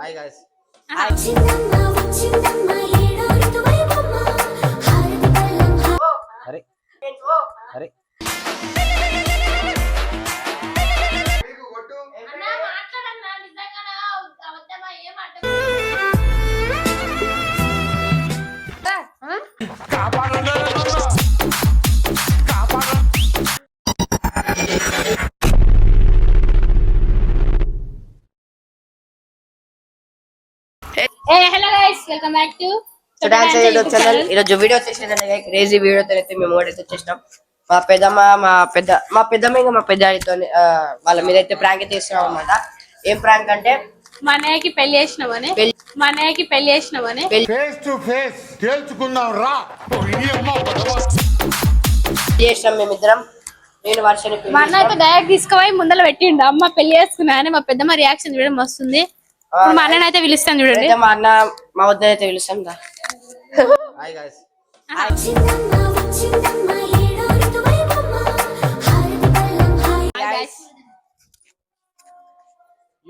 Hi guys. అరే అరే hello guys, welcome back to dance YouTube channel. ఈరోజు video వచ్చేసిందంటే crazy వీడియోతో అయితే మేము అయితే వచ్చేసినాం. మా పెద్దమ్మ ఇంకా మా పెద్దాడితో వాళ్ళ మీద అయితే ప్రాంక్ అయితే చేస్తున్నాం అనమాట. ఏం ప్రాంక్ అంటే మా అన్నయ్యకి పెళ్లి చేసినామని ఫేస్ టు ఫేస్ తేల్చుకుందాం రా. చేసినాం మేమిద్దరం. నేను వర్షని మా అన్న అయితే డైరెక్ట్ తీసుకుపోయి ముందర పెట్టిండు. అమ్మ పెళ్లి చేసుకున్నా అని మా పెద్దమ్మ రియాక్షన్ చూడడం వస్తుంది. మా అన్న అయితే పిలుస్తాను చూడండి. మా అన్న మా వద్ద అయితే పిలుస్తాం. Hi guys.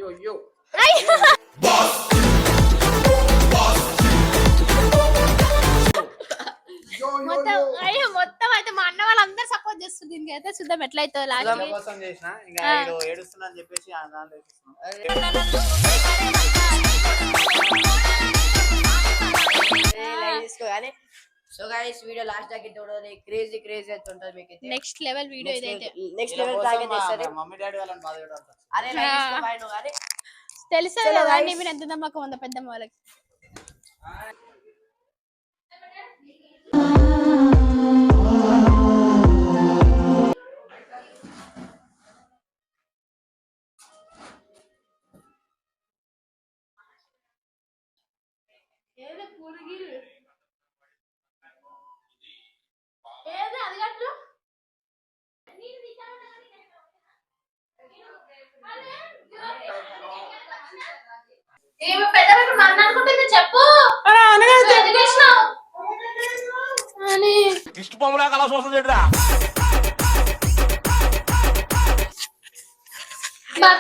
యో యో మొత్తం అయితే మా అన్న వాళ్ళందరూ సపోర్ట్ చేస్తుంది. దీనికి అయితే చూద్దాం ఎట్లయితే లాస్ట్ కోసం చేసిన ఇంకా ఏడుస్తున్నా అని చెప్పేసి సో గైస్ వీడియో లాస్ట్ దాకా చూడండి. క్రేజీ అయితే ఉంటది మీకు. నెక్స్ట్ లెవెల్ వీడియో ఇదైతే. నెక్స్ట్ లెవెల్ ప్రాంక్ చేస్తారు. మమ్మీ డాడీ వాళ్ళని బాధ పెట్టారు. అరే లైక్ బాయ్ నో గాని తెలుసా కదా మీరు ఎంత నమ్మకం ఉందో పెద్దమ్మ వాళ్ళకి. చెప్పు ఇష్ట పొమ్మలా కళ చూస్తుంది చెడురా.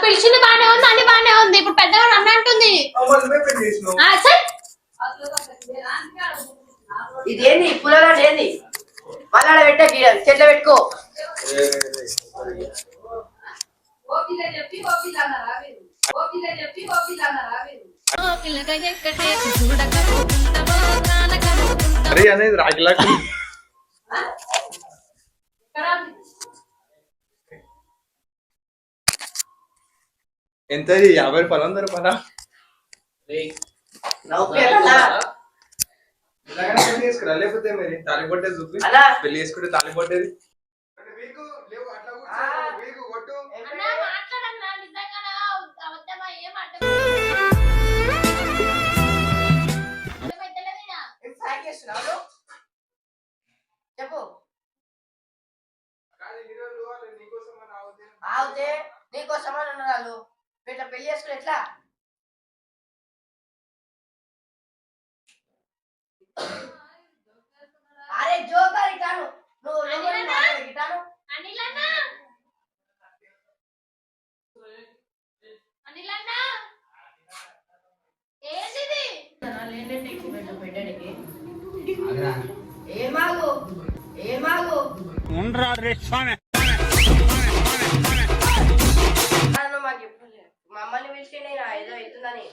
పిలిచింది బానే ఉంది, అన్ని బానే ఉంది. ఇప్పుడు పెద్దగా అన్న అంటుంది. ఇదేంది పుల్లగాడు ఏంది మళ్ళా పెట్ట చెట్ల పెట్టుకో. అనేది రాగిలాకి ఎంత 50 రూపాయలు 100 రూపాయల తీసుకురా. లేకపోతే మరి తాలిపొట్టేది చూపి పెళ్లి చేసుకుంటే తాలిపొట్టేది చెప్పు. ఆవుతే నీకోసమని ఉన్నారు. ఇట్లా పెళ్లి చేసుకుని ఎట్లా అరే జోకర్ ఇటాను నువ్వు ఇటాను ఏమాగు ఉండరా రే స్వామి. మాకు మమ్మల్ని పిలిచి నేను ఏదో అవుతుందని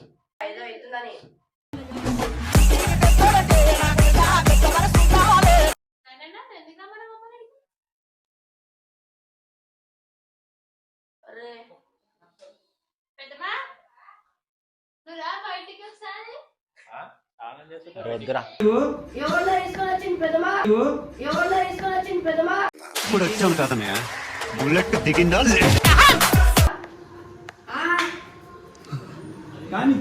అరే ఇప్పుడు వచ్చాం కదనే బుల్లెట్ దిగిందా కానీ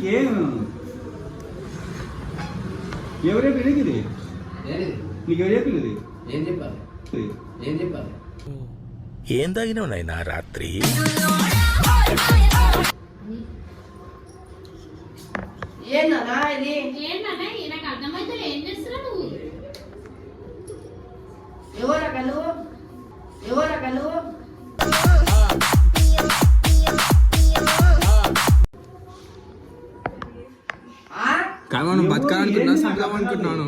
ఎవరే పిలిగింది నీకు ఎవరే పిల్లది ఏం చెప్పాలి ఏం తాగినావు నాయనా రాత్రి? ఏందన్నా ఇది నాకు అర్థమైతే ఏం చేస్తున్నా నువ్వు? ఎవరా కలువు కానీ మనం బతకాలనుకున్నా సంపాదనుకుంటున్నాను.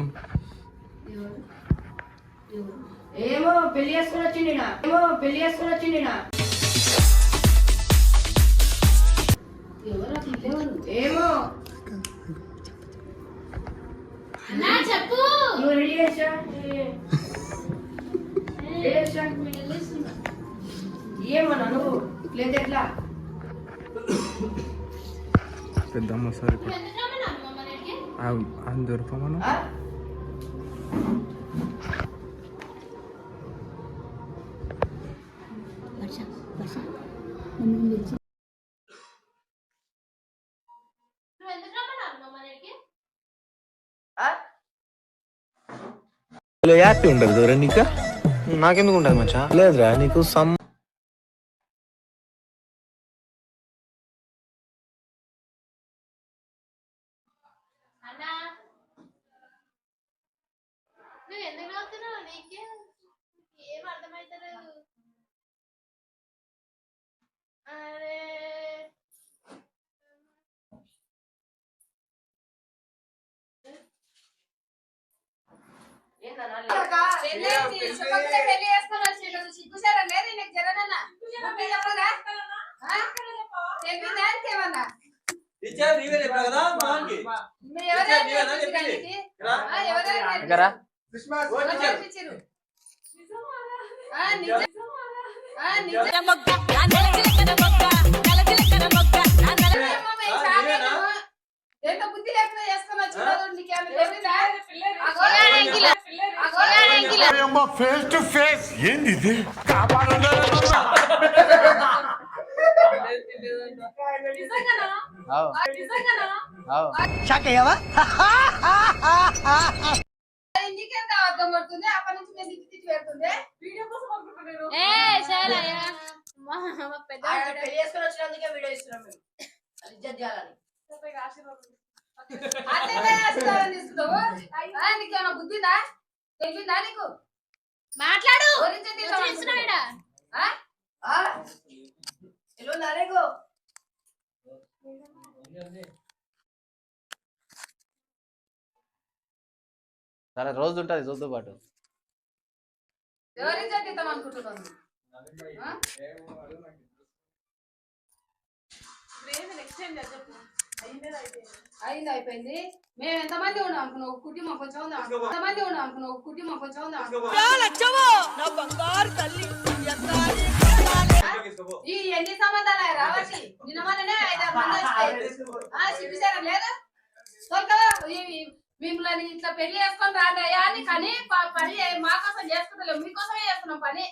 ఏమో పెళ్లి చేసుకుని వచ్చింది ఏమో అన్నా చెప్పు. నువ్వు రెడీ చేసా ఏమన్నా నువ్వు లేదు ఎట్లా పెద్దమ్మ సార్ ఎందుకు రమ్మన్నావు మమ్మ దగ్గరికి? అని దొరకమను. ఆ? నువ్వు ఎందుకు రమ్మన్నావు మమ్మ దగ్గరికి? ఆ? హ్యాపీ ఉండదు దూరా నీకు? నాకెందుకు ఉంటుంది మచ్చా? లేదురా నీకు అన్నా నువ్వు ఎందుకు నవ్వుతున్నావు? నీకే ఏం అర్థమైతలేదు. అరే ఏందన్నా? పెళ్లి చేసుకొని వచ్చిండు. సిగ్గుసారా లేదు నీకు జరనన్నా? చెప్పదా? చెప్పిందా ఇంకేమన్నా? మీరు ఎవరైనా నేర్పించిర్రా నీకు? ఎవరైనా నేర్పించిర్రు? ఎవరు నేర్పించిర్రు? నిజం. ఎంత బుద్ధి లేకుండా చేసుకొని వచ్చిన నీకేమైనా తెలియదా? ఫేస్ టు ఫేస్ ఏంది ఇది? నీకెంత అర్థం పడుతుంది? అప్పటి నుంచి మేము తిట్టి పెడుతుంది వీడియో కోసం అనుకుంటున్నాను. పెళ్లి చేసుకుని వచ్చినందుకే వీడియో ఇస్తున్నాం మేము. అది ఇజ్జత్ చేయాలని. నీకేమైనా బుద్ధిందా? తెలిసిందా నీకు? మాట్లాడు. తెలియదా నీకు? సరే రోజు ఉంటుంది రోజుతో పాటు. ఎవరి చట్టిద్దాం అనుకుంటున్నాను? అయింది అయిపోయింది. మేము ఎంతమంది ఉన్నాం అనుకున్నావు? ఒక కుటుంబం కొంచెం ఉందా? ఎంతమంది ఉన్నాం అనుకున్నావు? ఒక కుటుంబం కొంచెం ఉందా? ఈ ఎన్ని సంబంధాలు రావచ్చు? నిన్న మొన్ననే 5-6 మంది వచ్చాయి. చూపిస్తారా లేదా? మిమ్మల్ని ఇట్లా పెళ్లి చేసుకొని రాదయ్యా అని కానీ పని మా కోసం చేసుకుంటలేము, మీకోసమే చేస్తున్నాం పని.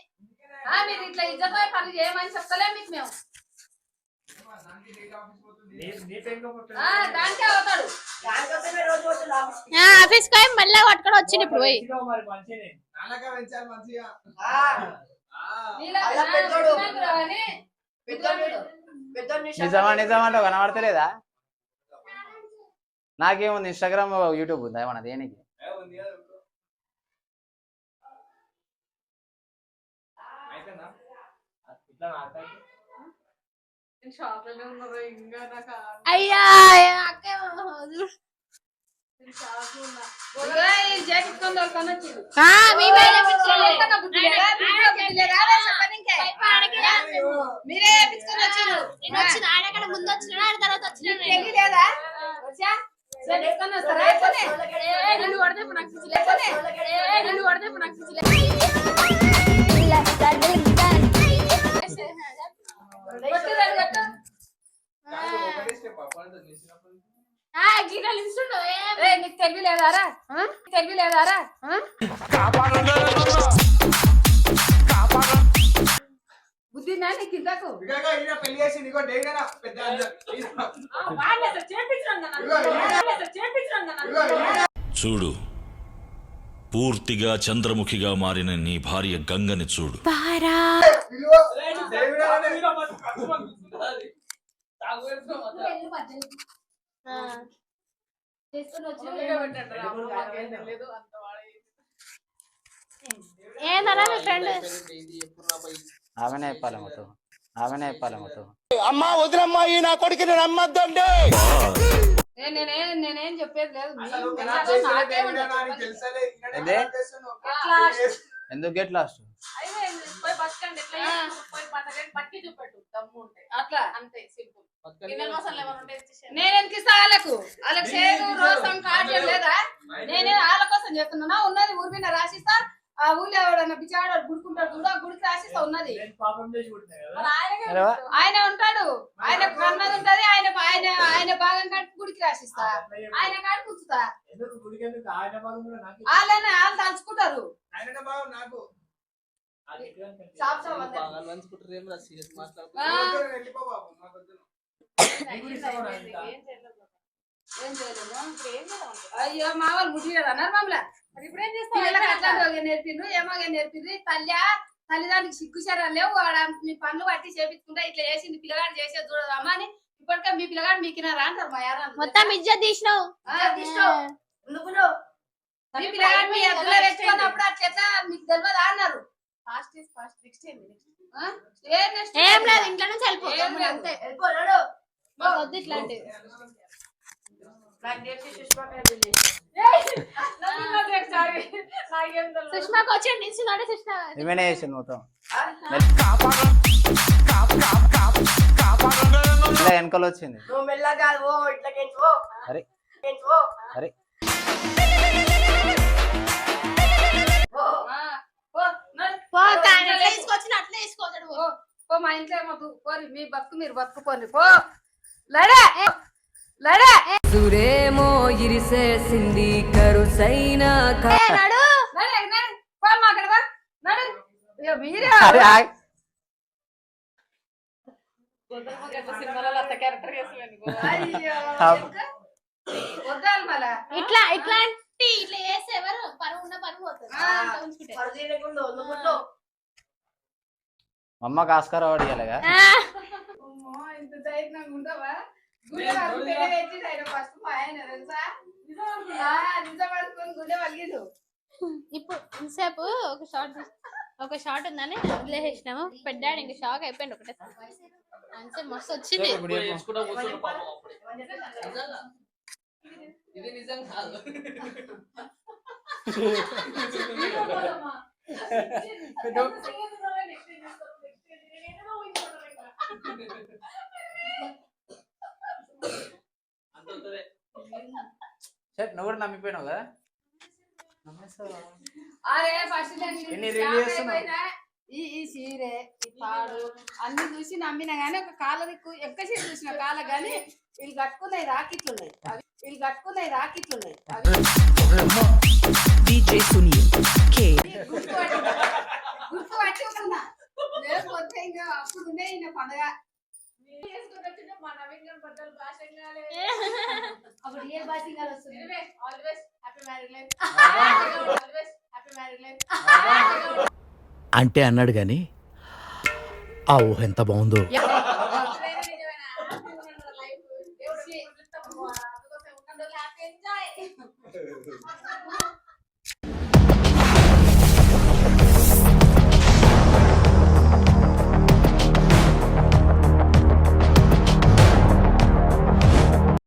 మీరు ఇట్లా ఇజ్జత పని చేయమని చెప్తలేము మీకు మేము. దానికే అవుతాడు. ఆఫీస్ కి మళ్ళీ పట్టుకొని వచ్చింది ఇప్పుడు పోయి. నిజమంటే కనబడతలేదా? నాకేముంది ఇన్స్టాగ్రామ్ యూట్యూబ్ ఉందా ఏమన్నా దేనికి? అయ్యా మీరే ముందు వచ్చిన తర్వాత వచ్చిన లేదా? నన్ను కొడితే ఇప్పుడు నాకు పిచ్చి లేకపోతే నన్ను కొడితే ఇప్పుడు నాకు పిచ్చి నీకు తెలియలేదారా? తెలియలేదారా? బుద్ధి నా నీకు ఇంతకు పెళ్లి చేసి నీకో పెద్ద చూడు, పూర్తిగా చంద్రముఖిగా మారిన నీ భార్య గంగని చూడు. ఏందన్నా మీ ఫ్రెండ్? ఆమెనే చెప్పాలి మొత్తం, ఆమెనే చెప్పాలి మొత్తం. అమ్మా వదిలమ్మా, ఈ నా కొడుకుని నమ్మద్దండి. నేనేం చెప్పేది లేదు అసలు మీ ఎలా మెల్లగా చేసినా నాకే దేవుడా ఉంటుంది నాకు చెప్పండి. తెలుసలే, ఇక్కడే ఏంది? ఎలా చేస్తున్నావు? ఎందుకు గెట్ లాస్ట్ అయిపోయింది. పోయి బతకండి ఎట్లా చేస్తున్నావు? పోయి బతకండి పట్టి చూపెట్టు దమ్ము ఉంటే అట్లా అంతే సింపుల్. నేను ఎందుకు ఇస్తా వాళ్ళకు చేదు రోసం కాటం లేదా? నేనే వాళ్ళ కోసం చేస్తున్నా. ఉన్నది ఊరిన రాసిస్తా. ఆ ఊళ్ళో ఎవడన్నా బిచాడు గుడుకుంటాడు చూడ గుడికి రాసిస్తా ఉన్నది. మరి ఆయన ఉంటాడు, ఆయన అన్నది ఉంటది. ఆయన ఆయన ఆయన భాగం కట్టి గుడికి రాసిస్తా. ఆయన కాడి కూర్చుతా. వాళ్ళని వాళ్ళు తలుచుకుంటారు. ఆయననే బాగు నాకు. సాప్ సాప్ అంతే. ఆ. వెళ్ళిపో బాబు, మాకు వద్దు. ఏం చేయలేము. అయ్యో మా వాళ్ళు ముట్టిగారు అన్నారు మమ్మల్ని. ఇప్పుడేం చేస్తావు? నేర్పిండ్రు ఏమోగా నేర్పిండ్రు. తల్లిదండ్రులకు సిగ్గుచారా లేవు. వాడు మీ పనులు పట్టి చేపించుకుంటా ఇట్లా చేసింది పిల్లగాడు చేసేది చూడదమ్మా అని ఇప్పటికే మీ పిల్లగాడు మీకినారా అంటారు మా యారా. మొత్తం ఇజ్జత్ తీసినావు. మీ పిల్లగాడు మీ ఎద్దులో పెట్టుకున్నప్పుడు అట్లా మీకు తెలియదా అన్నారు. ఏం లేదు ఇంట్లో నుంచి ఏం లేదు. వెళ్ళిపోతే వద్దు ఇట్లాంటివి. సుష్మాకి వచ్చి నిల్చున్నాడు. సుష్మా ఏమైనా చేసింది మొత్తం ఇలా వెనకాల వచ్చింది. నువ్వు మెల్లగా ఓ ఇట్లా కేంచు అరే కేంచు అరే పో కానీ ఎట్లా తీసుకొచ్చిన అట్లే తీసుకోతాడు. పో మా ఇంట్లో ఏమొద్దు. పోరి మీ బతుకు మీరు బతుకుపోండి. పో లడే లడే. సురేమో ఇరిసేసింది కరుసైన నడు నడు నడు. పో మా అక్కడ పో. నడు. ఇగో మీరే అరే ఆగ్. అయ్యో వద్దాలి మళ్ళా. ఇట్లాంటి ఇట్లా చేస్తే ఎవరు పరువు ఉన్న పరువు పోతుంది. పరదీనకుండా వండుకుంటూ అమ్మకి ఆస్కారం అడిగాలిగా. అమ్మో, ఇంత ధైర్యంగా ఉండవా? గుండె వరకు పెట్టి ఆయన ఫస్ట్ మా ఆయన తెలుసా? నిజం పడుకొని గుండె వలిగిండు. ఇప్పుడు ఇంతసేపు ఒక షాట్ ఉందని వదిలేసేసినాము. పెద్దాడు ఇంక షాక్ అయిపోయింది ఒకటే అంతే. మస్తు వచ్చింది. ఇది నిజం కాదు. నువ్వు కూడా నమ్మిపోయినావు కదా. అరే ఫస్ట్ ఎన్ని రిలీజ్ చేస్తున్నావు? ఈ చీరే ఈ తాడు అన్ని చూసి నమ్మినా గానీ ఒక కాళ్ళ దిక్కు ఎక్క చీర చూసిన కాళ్ళ గానీ వీళ్ళు కట్టుకున్నాయి రాకెట్లు ఉన్నాయి. వీళ్ళు కట్టుకున్నాయి రాకెట్లు ఉన్నాయి. గుర్తు పట్టుకున్నా లేకపోతే ఇంకా అప్పుడు ఉండే ఈయన పండగ. మా నవీన్ గారి బట్టలు భాషంగాలే అప్పుడు రియల్ భాషంగా వస్తుంది. Always happy married life. Always happy married life అంటే అన్నాడు గాని ఆ ఊహ ఎంత బాగుందో. లైఫ్ దేవుడు హ్యాపీ ఎంజాయ్.